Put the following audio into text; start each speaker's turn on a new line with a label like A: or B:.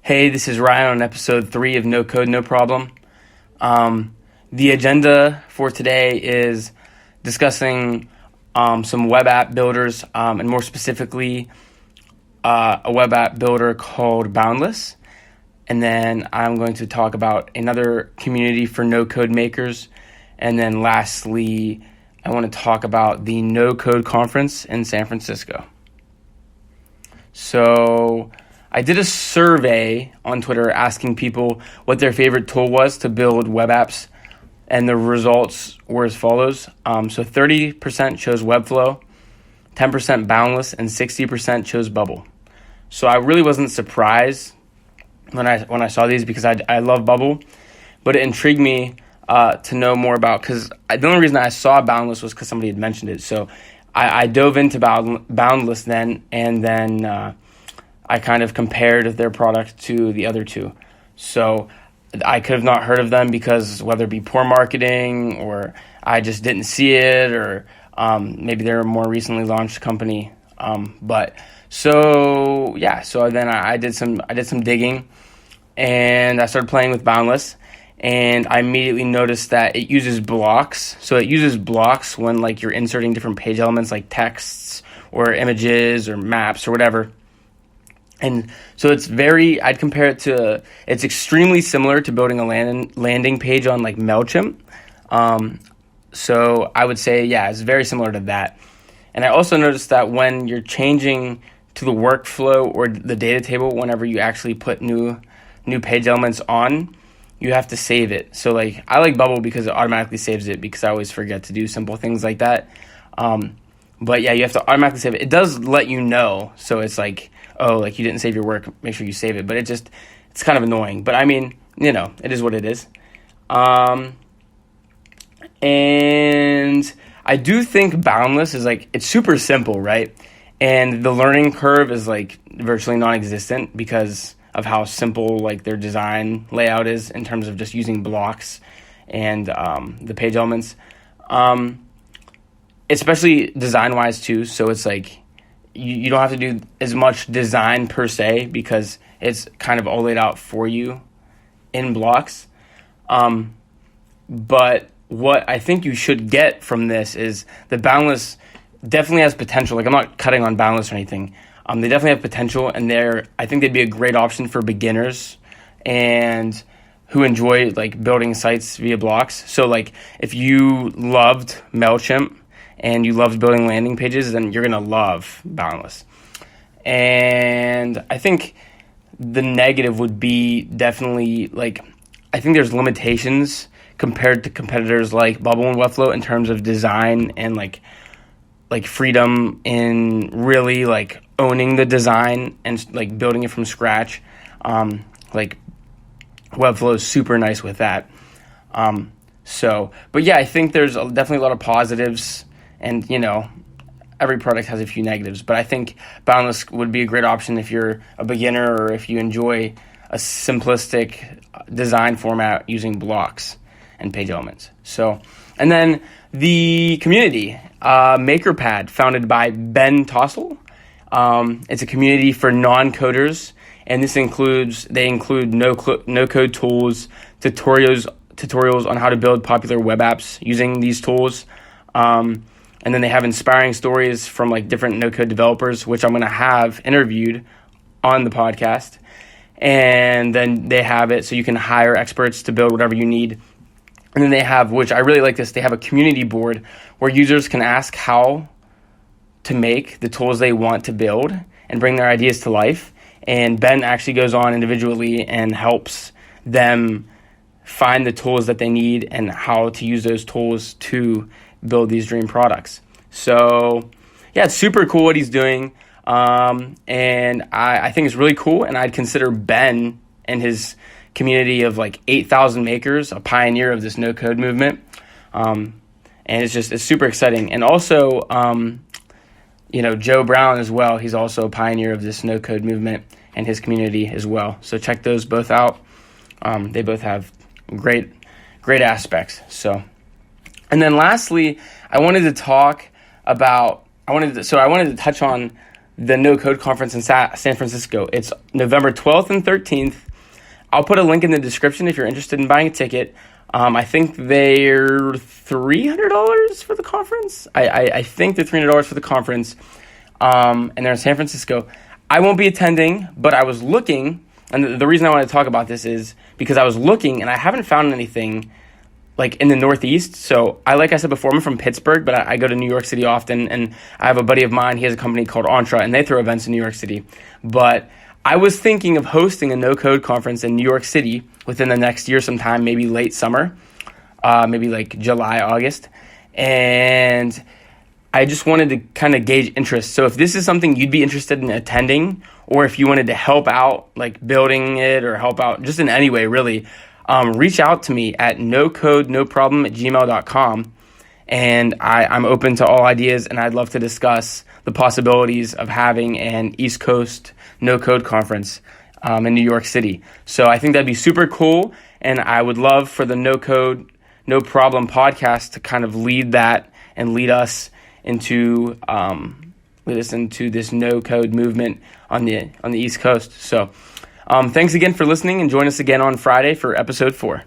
A: Hey, this is Ryan on episode 3 of No Code, No Problem. The agenda for today is discussing some web app builders, and more specifically, a web app builder called Boundless. And then I'm going to talk about another community for no-code makers. And then lastly, I want to talk about the No Code conference in San Francisco. So I did a survey on Twitter asking people what their favorite tool was to build web apps, and the results were as follows. So 30% chose Webflow, 10% Boundless, and 60% chose Bubble. So I really wasn't surprised when I saw these because I love Bubble, but it intrigued me to know more about, because the only reason I saw Boundless was because somebody had mentioned it. So I dove into Boundless then, and then I kind of compared their product to the other two. So I could have not heard of them because whether it be poor marketing or I just didn't see it, or maybe they're a more recently launched company. So then I did some digging, and I started playing with Boundless, and I immediately noticed that it uses blocks. So it uses blocks when like you're inserting different page elements like texts or images or maps or whatever. And so I'd compare it to, it's extremely similar to building a landing page on like MailChimp. So I would say, it's very similar to that. And I also noticed that when you're changing to the workflow or the data table, whenever you actually put new page elements on, you have to save it. So like I like Bubble because it automatically saves it, because I always forget to do simple things like that. But yeah, you have to automatically save it. It does let you know. So it's like, oh, like you didn't save your work, make sure you save it. But it's kind of annoying. But I mean, it is what it is. And I do think Boundless is like, it's super simple, right? And the learning curve is like virtually non-existent because of how simple like their design layout is in terms of just using blocks and the page elements. Especially design-wise too. So it's like, you don't have to do as much design per se because it's kind of all laid out for you in blocks. But what I think you should get from this is the Boundless definitely has potential. Like, I'm not cutting on Boundless or anything. They definitely have potential, and I think they'd be a great option for beginners and who enjoy like building sites via blocks. So like if you loved MailChimp and you loved building landing pages, then you're going to love Boundless. And I think the negative would be definitely, like, I think there's limitations compared to competitors like Bubble and Webflow in terms of design and, like freedom in really, like, owning the design and, like, building it from scratch. Like, Webflow is super nice with that. But yeah, I think there's definitely a lot of positives. And, every product has a few negatives. But I think Boundless would be a great option if you're a beginner or if you enjoy a simplistic design format using blocks and page elements. So, and then the community, Makerpad, founded by Ben Tossell. It's a community for non-coders, and they include no-code tools, tutorials on how to build popular web apps using these tools. And then they have inspiring stories from like different no-code developers, which I'm going to have interviewed on the podcast. And then they have it so you can hire experts to build whatever you need. And then they have, which I really like this, they have a community board where users can ask how to make the tools they want to build and bring their ideas to life. And Ben actually goes on individually and helps them find the tools that they need and how to use those tools to build these dream products. So yeah, it's super cool what he's doing. And I think it's really cool. And I'd consider Ben and his community of like 8,000 makers a pioneer of this no-code movement. And it's super exciting. And also, Joe Brown as well. He's also a pioneer of this no-code movement and his community as well. So check those both out. They both have great aspects. So, and then lastly, I wanted to touch on the No Code Conference in San Francisco. It's November 12th and 13th. I'll put a link in the description if you're interested in buying a ticket. I think they're $300 for the conference. I think they're $300 for the conference, and they're in San Francisco. I won't be attending, but I was looking, and the reason I want to talk about this is because I was looking, and I haven't found anything like in the Northeast. So like I said before, I'm from Pittsburgh, but I go to New York City often, and I have a buddy of mine. He has a company called Entra, and they throw events in New York City. But I was thinking of hosting a no-code conference in New York City within the next year sometime, maybe late summer, maybe like July, August. And I just wanted to kind of gauge interest. So if this is something you'd be interested in attending, or if you wanted to help out, like building it or help out just in any way, really, reach out to me at nocodeNoproblem@gmail.com. And I'm open to all ideas, and I'd love to discuss the possibilities of having an East Coast no-code conference in New York City. So I think that'd be super cool, and I would love for the No Code, No Problem podcast to kind of lead that and lead us into this no-code movement on the East Coast. So thanks again for listening, and join us again on Friday for episode 4.